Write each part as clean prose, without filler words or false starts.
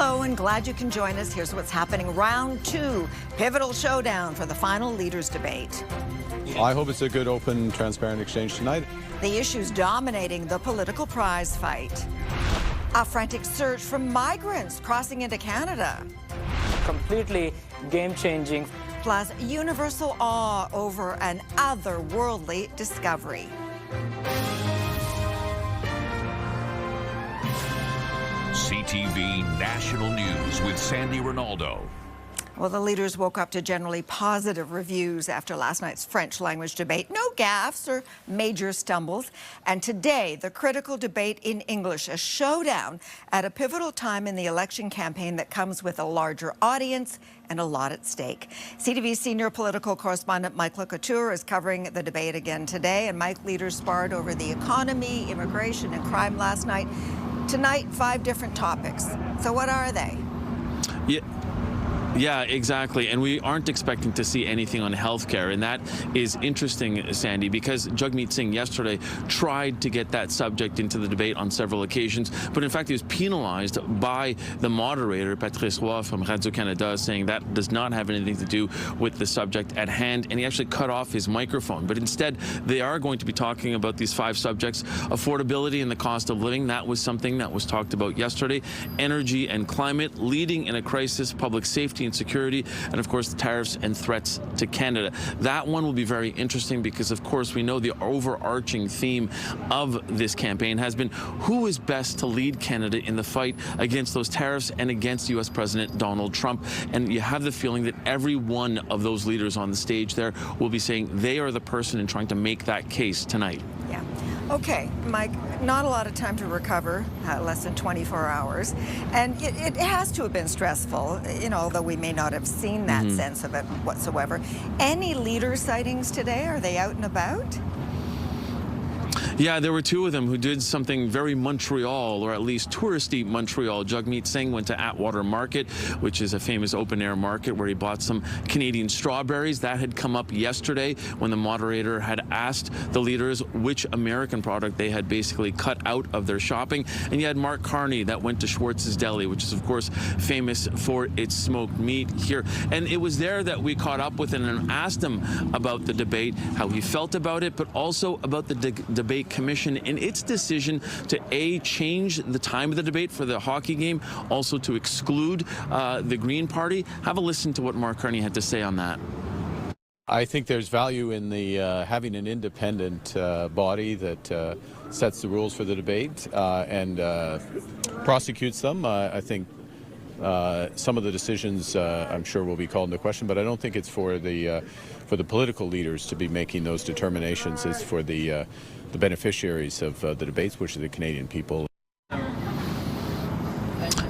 Hello, and glad you can join us. Here's what's happening. Round two, pivotal showdown for the final leaders debate. I hope it's a good, open, transparent exchange tonight. The issues dominating the political prize fight. A frantic search for migrants crossing into Canada. Completely game-changing. Plus, universal awe over an otherworldly discovery. CTV National News with Sandy Ronaldo. Well, the leaders woke up to generally positive reviews after last night's French language debate. No gaffes or major stumbles. And today, the critical debate in English, a showdown at a pivotal time in the election campaign that comes with a larger audience and a lot at stake. CTV senior political correspondent Mike Couture is covering the debate again today. And Mike, leaders sparred over the economy, immigration, and crime last night. Tonight, 5 different topics. So what are they? Yeah, exactly. And we aren't expecting to see anything on healthcare. And that is interesting, Sandy, because Jagmeet Singh yesterday tried to get that subject into the debate on several occasions. But in fact, he was penalized by the moderator, Patrice Roy from Radio-Canada, saying that does not have anything to do with the subject at hand. And he actually cut off his microphone. But instead, they are going to be talking about these 5 subjects: affordability and the cost of living. That was something that was talked about yesterday. Energy and climate, leading in a crisis, public safety and security, and of course tariffs and threats to Canada. That one will be very interesting because of course we know the overarching theme of this campaign has been who is best to lead Canada in the fight against those tariffs and against U.S. President Donald Trump. And you have the feeling that every one of those leaders on the stage there will be saying they are the person in trying to make that case tonight. Yeah. Okay, Mike, not a lot of time to recover, less than 24 hours. And it has to have been stressful, you know, although we may not have seen that sense of it whatsoever. Any leader sightings today? Are they out and about? Yeah, there were 2 of them who did something very Montreal, or at least touristy Montreal. Jagmeet Singh went to Atwater Market, which is a famous open-air market where he bought some Canadian strawberries. That had come up yesterday when the moderator had asked the leaders which American product they had basically cut out of their shopping. And you had Mark Carney that went to Schwartz's Deli, which is, of course, famous for its smoked meat here. And it was there that we caught up with him and asked him about the debate, how he felt about it, but also about the debate commission in its decision to change the time of the debate for the hockey game, also to exclude the Green Party. Have a listen to what Mark Carney had to say on that. I think there's value in the having an independent body that sets the rules for the debate and prosecutes them. I think some of the decisions I'm sure will be called into question, but I don't think it's for the political leaders to be making those determinations. It's for the beneficiaries of the debates, which are the Canadian people.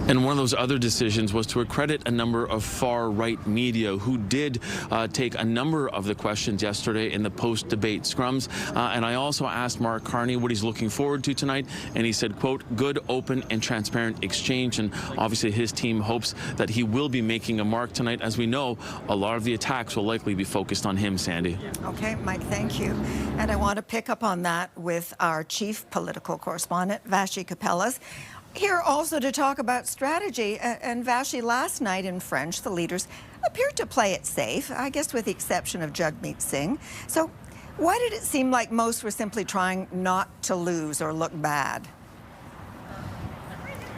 And one of those other decisions was to accredit a number of far-right media who did take a number of the questions yesterday in the post-debate scrums. And I also asked Mark Carney what he's looking forward to tonight, and he said, quote, good, open, and transparent exchange. And obviously his team hopes that he will be making a mark tonight. As we know, a lot of the attacks will likely be focused on him, Sandy. Okay, Mike, thank you. And I want to pick up on that with our chief political correspondent, Vassy Kapelas. Here also to talk about strategy. And Vassy, last night in French, the leaders appeared to play it safe, I guess with the exception of Jagmeet Singh. So why did it seem like most were simply trying not to lose or look bad?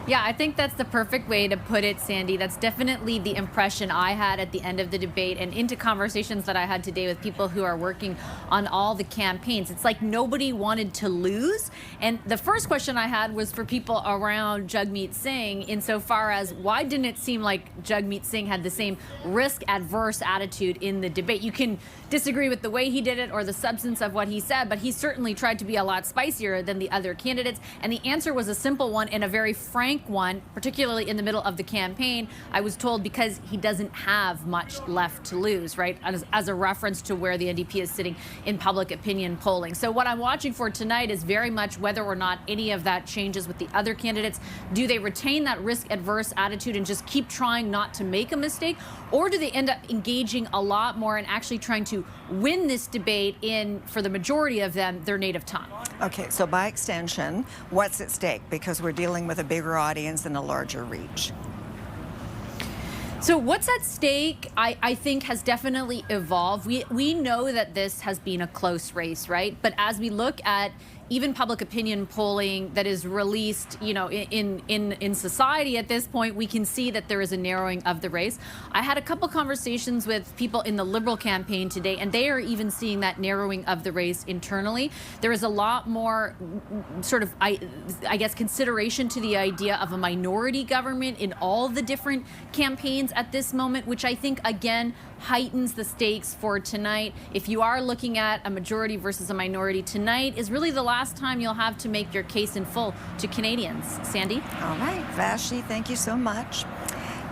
Yeah, I think that's the perfect way to put it, Sandy. That's definitely the impression I had at the end of the debate and into conversations that I had today with people who are working on all the campaigns. It's like nobody wanted to lose. And the first question I had was for people around Jagmeet Singh, insofar as why didn't it seem like Jagmeet Singh had the same risk-adverse attitude in the debate? You can disagree with the way he did it or the substance of what he said, but he certainly tried to be a lot spicier than the other candidates. And the answer was a simple one and a very frank one, particularly in the middle of the campaign. I was told because he doesn't have much left to lose, right? As a reference to where the NDP is sitting in public opinion polling. So what I'm watching for tonight is very much whether or not any of that changes with the other candidates. Do they retain that risk-adverse attitude and just keep trying not to make a mistake? Or do they end up engaging a lot more and actually trying to win this debate in, for the majority of them, their native tongue? Okay, so by extension, what's at stake? Because we're dealing with a bigger audience and a larger reach. So what's at stake, I think, has definitely evolved. We know that this has been a close race, right? But as we look at even public opinion polling that is released, you know, in society at this point, we can see that there is a narrowing of the race. I had a couple conversations with people in the Liberal campaign today, and they are even seeing that narrowing of the race internally. There is a lot more sort of, I guess, consideration to the idea of a minority government in all the different campaigns at this moment, which I think, again, heightens the stakes for tonight. If you are looking at a majority versus a minority, tonight is really the last time you'll have to make your case in full to Canadians. Sandy? All right, Vashi, thank you so much.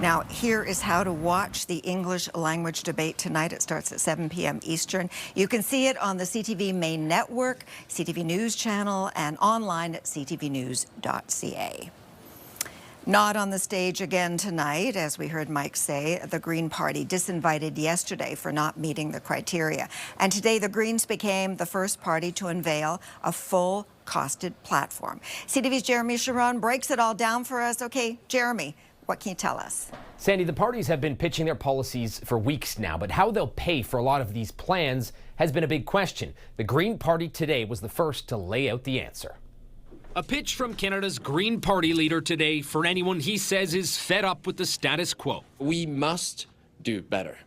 Now, here is how to watch the English language debate tonight. It starts at 7 p.m. Eastern. You can see it on the CTV main network, CTV News channel, and online at ctvnews.ca. Not on the stage again tonight, as we heard Mike say. The Green Party disinvited yesterday for not meeting the criteria. And today the Greens became the first party to unveil a full costed platform. CTV's Jeremy Sharon breaks it all down for us. Okay, Jeremy, what can you tell us? Sandy, the parties have been pitching their policies for weeks now, but how they'll pay for a lot of these plans has been a big question. The Green Party today was the first to lay out the answer. A pitch from Canada's Green Party leader today for anyone he says is fed up with the status quo. We must do better.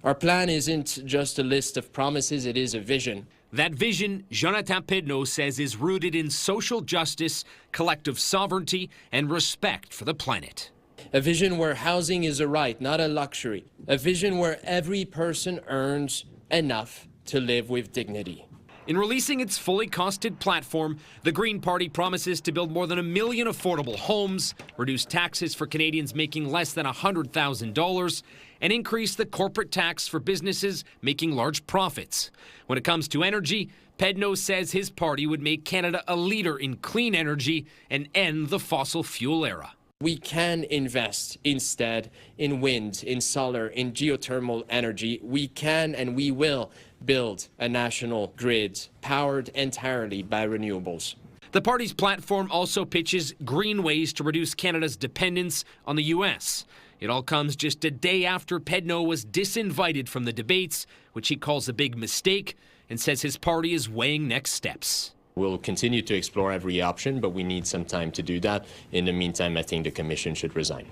Our plan isn't just a list of promises, it is a vision. That vision, Jonathan Pedneau says, is rooted in social justice, collective sovereignty, and respect for the planet. A vision where housing is a right, not a luxury. A vision where every person earns enough to live with dignity. In releasing its fully costed platform, the Green Party promises to build more than 1 million affordable homes, reduce taxes for Canadians making less than $100,000, and increase the corporate tax for businesses making large profits. When it comes to energy, Pedneau says his party would make Canada a leader in clean energy and end the fossil fuel era. We can invest instead in wind, in solar, in geothermal energy. We can and we will build a national grid powered entirely by renewables. The party's platform also pitches green ways to reduce Canada's dependence on the U.S. It all comes just a day after Pedneau was disinvited from the debates, which he calls a big mistake, and says his party is weighing next steps. We'll continue to explore every option, but we need some time to do that. In the meantime, I think the Commission should resign.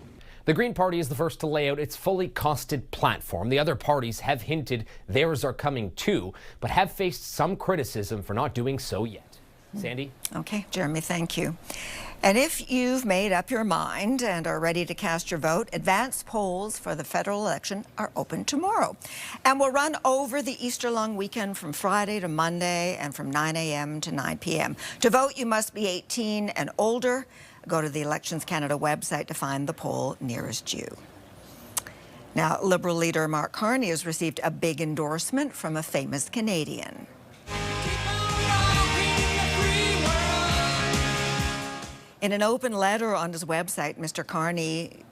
The Green Party is the first to lay out its fully costed platform. The other parties have hinted theirs are coming too, but have faced some criticism for not doing so yet. Sandy? Okay, Jeremy, thank you. And if you've made up your mind and are ready to cast your vote, advance polls for the federal election are open tomorrow. And will run over the Easter long weekend from Friday to Monday and from 9 a.m. to 9 p.m. To vote, you must be 18 and older. Go to the Elections Canada website to find the poll nearest you. Now, Liberal leader Mark Carney has received a big endorsement from a famous Canadian. In an open letter on his website, Mr. Carney,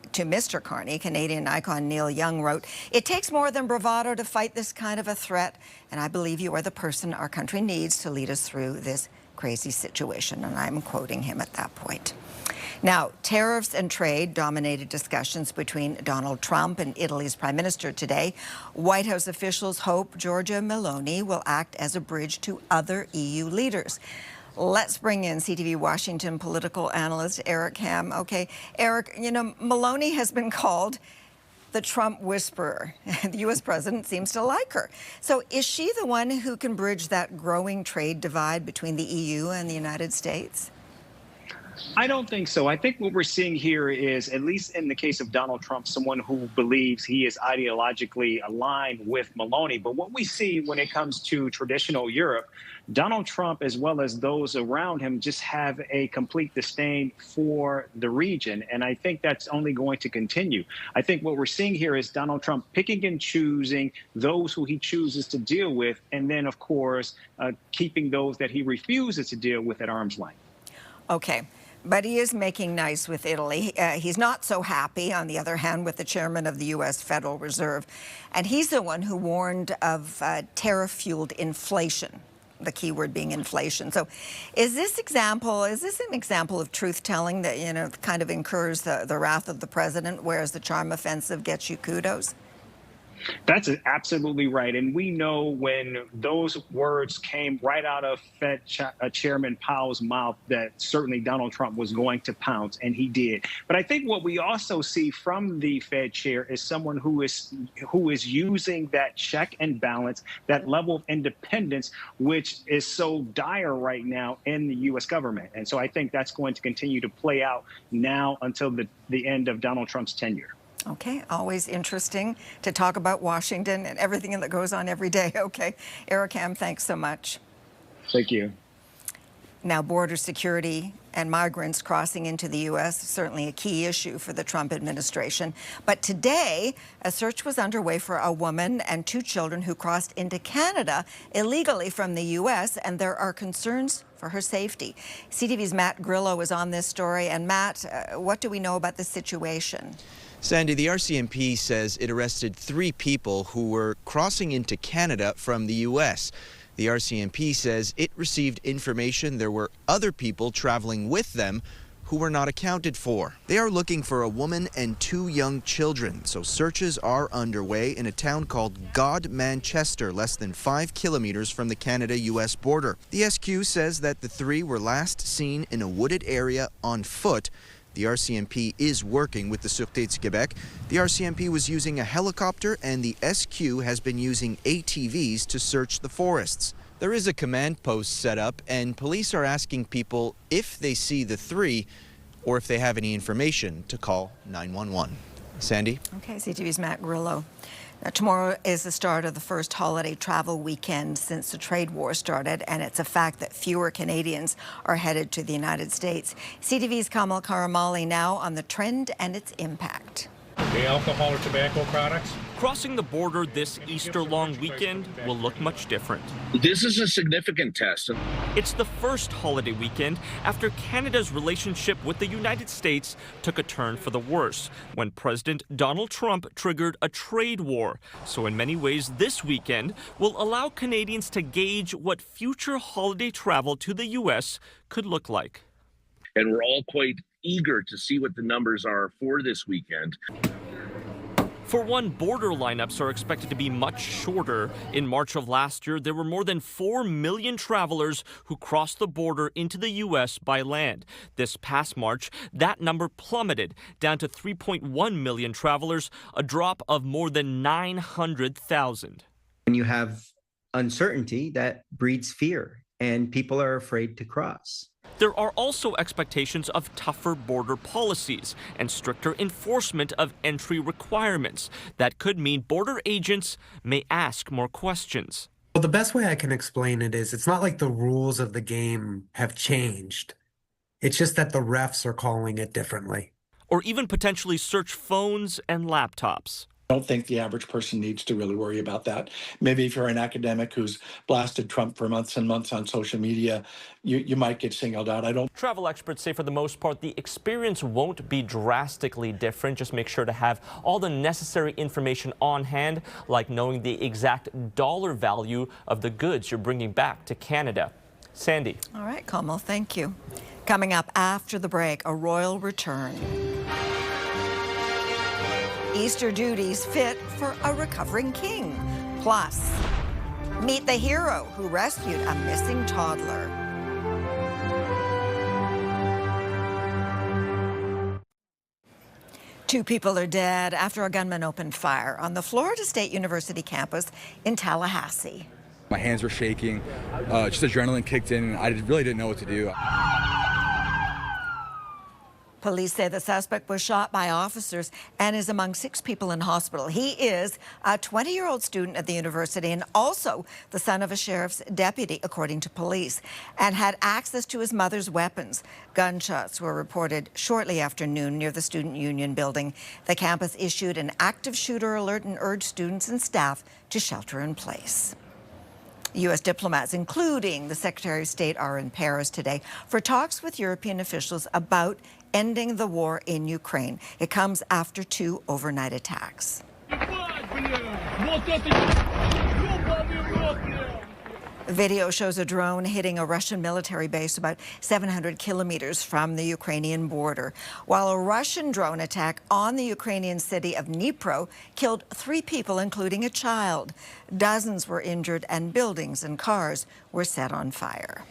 Canadian icon Neil Young wrote, "It takes more than bravado to fight this kind of a threat, and I believe you are the person our country needs to lead us through this crazy situation." And I'm quoting him at that point. Now, tariffs and trade dominated discussions between Donald Trump and Italy's Prime Minister today. White House officials hope Giorgia Meloni will act as a bridge to other EU leaders. Let's bring in CTV Washington political analyst Eric Ham. Okay, Eric, you know, Meloni has been called the Trump whisperer. The U.S. president seems to like her. So is she the one who can bridge that growing trade divide between the EU and the United States? I don't think so. I think what we're seeing here is, at least in the case of Donald Trump, someone who believes he is ideologically aligned with Meloni. But what we see when it comes to traditional Europe, Donald Trump, as well as those around him, just have a complete disdain for the region. And I think that's only going to continue. I think what we're seeing here is Donald Trump picking and choosing those who he chooses to deal with, and then, of course, keeping those that he refuses to deal with at arm's length. Okay. But he is making nice with Italy. He's not so happy, on the other hand, with the chairman of the U.S. Federal Reserve. And he's the one who warned of tariff-fueled inflation. the key word being inflation. So is this an example of truth-telling that, you know, kind of incurs the wrath of the president, whereas the charm offensive gets you kudos? That's absolutely right. And we know when those words came right out of Fed Chairman Powell's mouth that certainly Donald Trump was going to pounce, and he did. But I think what we also see from the Fed chair is someone who is using that check and balance, that level of independence, which is so dire right now in the U.S. government. And so I think that's going to continue to play out now until the end of Donald Trump's tenure. Okay, always interesting to talk about Washington and everything that goes on every day. Okay, Ericam, thanks so much. Thank you. Now, border security and migrants crossing into the U.S. is certainly a key issue for the Trump administration. But today, a search was underway for a woman and 2 children who crossed into Canada illegally from the U.S., and there are concerns for her safety. CTV's Matt Grillo is on this story. And Matt, what do we know about this situation? Sandy, the RCMP says it arrested 3 people who were crossing into Canada from the U.S. The RCMP says it received information there were other people traveling with them who were not accounted for. They are looking for a woman and 2 young children, so searches are underway in a town called Manchester, less than 5 kilometers from the Canada-U.S. border. The SQ says that the 3 were last seen in a wooded area on foot. The RCMP is working with the Sûreté du Québec. The RCMP was using a helicopter, and the SQ has been using ATVs to search the forests. There is a command post set up, and police are asking people if they see the 3 or if they have any information to call 911. Sandy? Okay, CTV's Matt Grillo. Now, tomorrow is the start of the first holiday travel weekend since the trade war started, and it's a fact that fewer Canadians are headed to the United States. CTV's Kamal Karamali now on the trend and its impact. The alcohol or tobacco products? Crossing the border this Easter long weekend will look much different. This is a significant test. It's the first holiday weekend after Canada's relationship with the United States took a turn for the worse when President Donald Trump triggered a trade war. So in many ways, this weekend will allow Canadians to gauge what future holiday travel to the U.S. could look like. And we're all quite eager to see what the numbers are for this weekend. For one, border lineups are expected to be much shorter. In March of last year, there were more than 4 million travelers who crossed the border into the U.S. by land. This past March, that number plummeted down to 3.1 million travelers, a drop of more than 900,000. When you have uncertainty, that breeds fear, and people are afraid to cross. There are also expectations of tougher border policies and stricter enforcement of entry requirements. That could mean border agents may ask more questions. Well, the best way I can explain it is it's not like the rules of the game have changed. It's just that the refs are calling it differently. Or even potentially search phones and laptops. I don't think the average person needs to really worry about that. Maybe if you're an academic who's blasted Trump for months and months on social media, you might get singled out. Travel experts say for the most part, the experience won't be drastically different. Just make sure to have all the necessary information on hand, like knowing the exact dollar value of the goods you're bringing back to Canada. Sandy. All right, Kamal, thank you. Coming up after the break, a royal return. Easter duties fit for a recovering king. Plus, meet the hero who rescued a missing toddler. Two people are dead after a gunman opened fire on the Florida State University campus in Tallahassee. My hands were shaking, just adrenaline kicked in, and I really didn't know what to do. Police say the suspect was shot by officers and is among 6 people in hospital. He is a 20-year-old student at the university and also the son of a sheriff's deputy, according to police, and had access to his mother's weapons. Gunshots were reported shortly after noon near the Student Union building. The campus issued an active shooter alert and urged students and staff to shelter in place. U.S. diplomats, including the Secretary of State, are in Paris today for talks with European officials about ending the war in Ukraine. It comes after 2 overnight attacks. Video shows a drone hitting a Russian military base about 700 kilometers from the Ukrainian border, while a Russian drone attack on the Ukrainian city of Dnipro killed 3 people, including a child. Dozens were injured and buildings and cars were set on fire.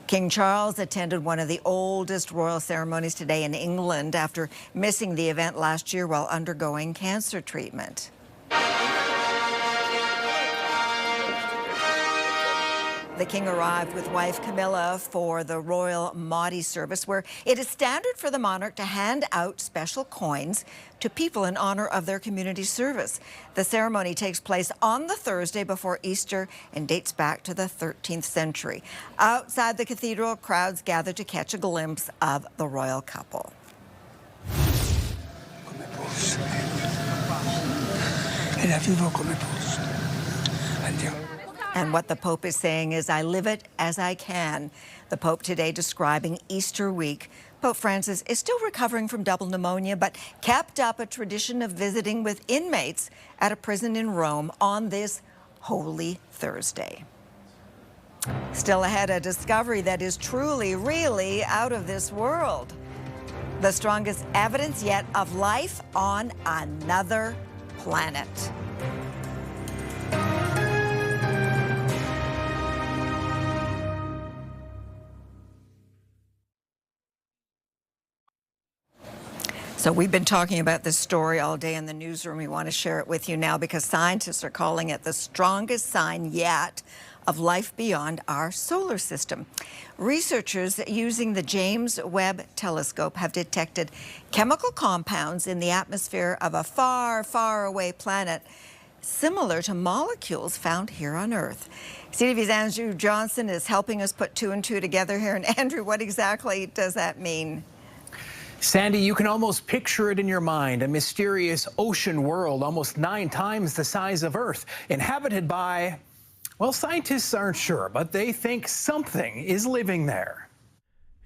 King Charles attended one of the oldest royal ceremonies today in England after missing the event last year while undergoing cancer treatment. The king arrived with wife Camilla for the royal Maundy service, where it is standard for the monarch to hand out special coins to people in honor of their community service. The ceremony takes place on the Thursday before Easter and dates back to the 13th century. Outside the cathedral, crowds gather to catch a glimpse of the royal couple. And what the Pope is saying is, I live it as I can. The Pope today describing Easter week. Pope Francis is still recovering from double pneumonia, but kept up a tradition of visiting with inmates at a prison in Rome on this Holy Thursday. Still ahead, a discovery that is truly, really out of this world. The strongest evidence yet of life on another planet. So we've been talking about this story all day in the newsroom. We want to share it with you now because scientists are calling it the strongest sign yet of life beyond our solar system. Researchers using the James Webb Telescope have detected chemical compounds in the atmosphere of a far, far away planet similar to molecules found here on Earth. CTV's Andrew Johnson is helping us put 2 and 2 together here. And Andrew, what exactly does that mean? Sandy, you can almost picture it in your mind, a mysterious ocean world almost 9 times the size of Earth, inhabited by, well, scientists aren't sure, but they think something is living there.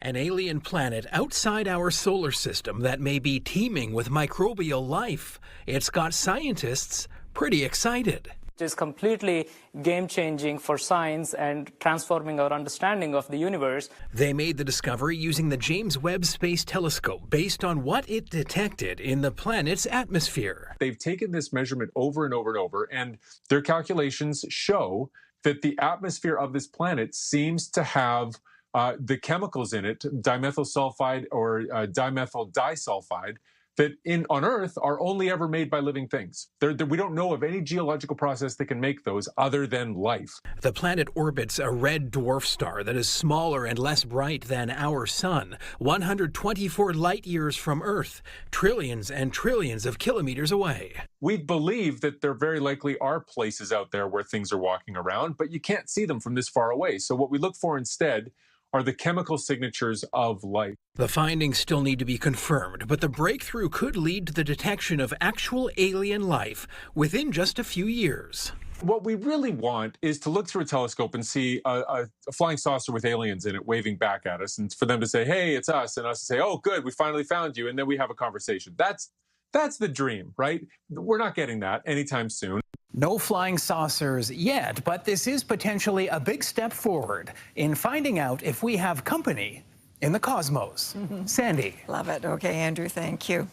An alien planet outside our solar system that may be teeming with microbial life. It's got scientists pretty excited. It is completely game-changing for science and transforming our understanding of the universe. They made the discovery using the James Webb Space Telescope based on what it detected in the planet's atmosphere. They've taken this measurement over and over and over, and their calculations show that the atmosphere of this planet seems to have the chemicals in it, dimethyl sulfide or dimethyl disulfide, that on Earth are only ever made by living things. We don't know of any geological process that can make those other than life. The planet orbits a red dwarf star that is smaller and less bright than our sun, 124 light years from Earth, trillions and trillions of kilometers away. We believe that there very likely are places out there where things are walking around, but you can't see them from this far away. So what we look for instead are the chemical signatures of life. The findings still need to be confirmed, but the breakthrough could lead to the detection of actual alien life within just a few years. What we really want is to look through a telescope and see a flying saucer with aliens in it waving back at us, and for them to say, hey, it's us, and us to say, oh, good, we finally found you, and then we have a conversation. That's the dream, right? We're not getting that anytime soon. No flying saucers yet, but this is potentially a big step forward in finding out if we have company in the cosmos. Sandy. Love it. Okay, Andrew, thank you.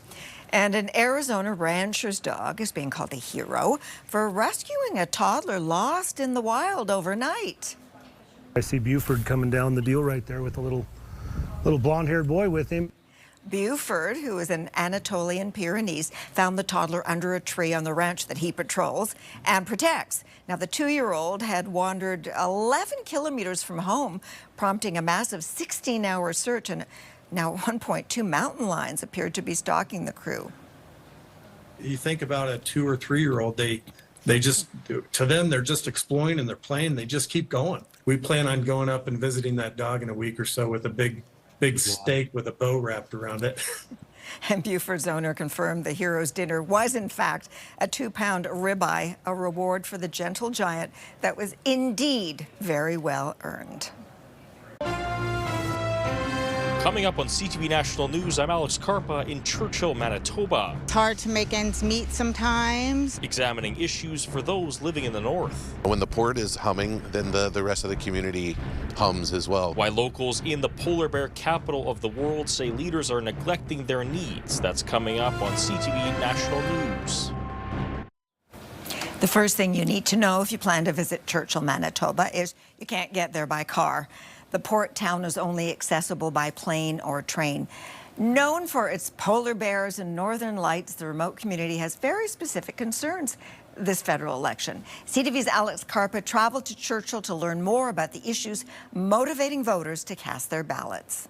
And an Arizona rancher's dog is being called a hero for rescuing a toddler lost in the wild overnight. I see Buford coming down the deal right there with a little blonde-haired boy with him. Buford, who is an Anatolian Pyrenees, found the toddler under a tree on the ranch that he patrols and protects. Now, the 2-year-old had wandered 11 kilometers from home, prompting a massive 16-hour search, and now at one point, 2 mountain lions appeared to be stalking the crew. You think about a 2 or 3-year-old, they just, to them, they're just exploring and they're playing. They just keep going. We plan on going up and visiting that dog in a week or so with a big steak with a bow wrapped around it. And Buford's owner confirmed the hero's dinner was, in fact, a 2-pound ribeye, a reward for the gentle giant that was indeed very well earned. Coming up on CTV National News, I'm Alex Carpa in Churchill, Manitoba. It's hard to make ends meet sometimes. Examining issues for those living in the north. When the port is humming, then the rest of the community hums as well. Why locals in the polar bear capital of the world say leaders are neglecting their needs. That's coming up on CTV National News. The first thing you need to know if you plan to visit Churchill, Manitoba is you can't get there by car. The port town is only accessible by plane or train. Known for its polar bears and northern lights, the remote community has very specific concerns this federal election. CTV's Alex Carpa traveled to Churchill to learn more about the issues motivating voters to cast their ballots.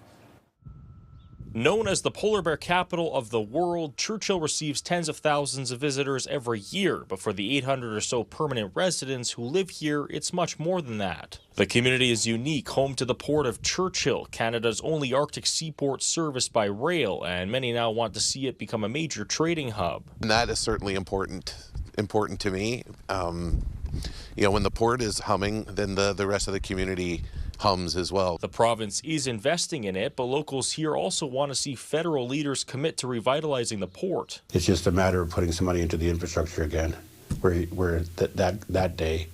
Known as the polar bear capital of the world, Churchill receives tens of thousands of visitors every year, but for the 800 or so permanent residents who live here, it's much more than that. The community is unique, home to the port of Churchill, Canada's only Arctic seaport serviced by rail, and many now want to see it become a major trading hub. And that is certainly important to me. When the port is humming, then the rest of the community hums as well. The province is investing in it, but locals here also want to see federal leaders commit to revitalizing the port. It's just a matter of putting some money into the infrastructure again, where that day,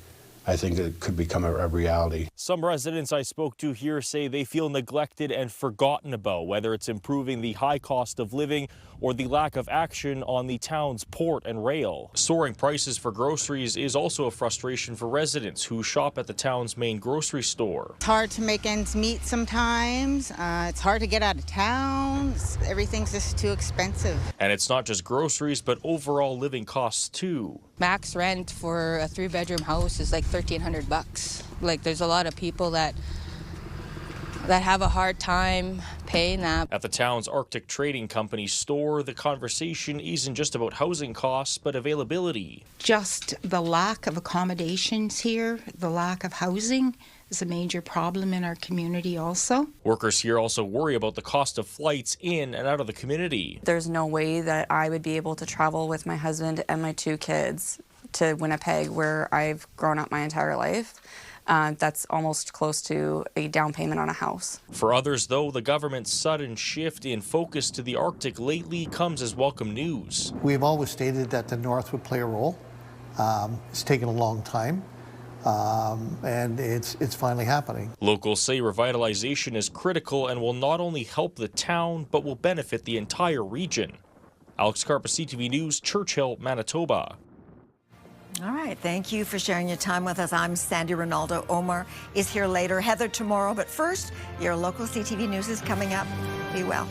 I think it could become a reality. Some residents I spoke to here say they feel neglected and forgotten about, whether it's improving the high cost of living or the lack of action on the town's port and rail. Soaring prices for groceries is also a frustration for residents who shop at the town's main grocery store. It's hard to make ends meet sometimes. It's hard to get out of town. Everything's just too expensive. And it's not just groceries, but overall living costs too. Max rent for a 3-bedroom house is like $1,300. Like, there's a lot of people that have a hard time paying that. At the town's Arctic Trading Company store, the conversation isn't just about housing costs, but availability. Just the lack of accommodations here, the lack of housing is a major problem in our community also. Workers here also worry about the cost of flights in and out of the community. There's no way that I would be able to travel with my husband and my 2 kids to Winnipeg, where I've grown up my entire life. That's almost close to a down payment on a house. For others, though, the government's sudden shift in focus to the Arctic lately comes as welcome news. We've always stated that the North would play a role. It's taken a long time, and it's finally happening. Locals say revitalization is critical and will not only help the town, but will benefit the entire region. Alex Carpa, CTV News, Churchill, Manitoba. All right, thank you for sharing your time with us. I'm Sandy Ronaldo. Omar is here later, Heather tomorrow, but first, your local CTV News is coming up. Be well.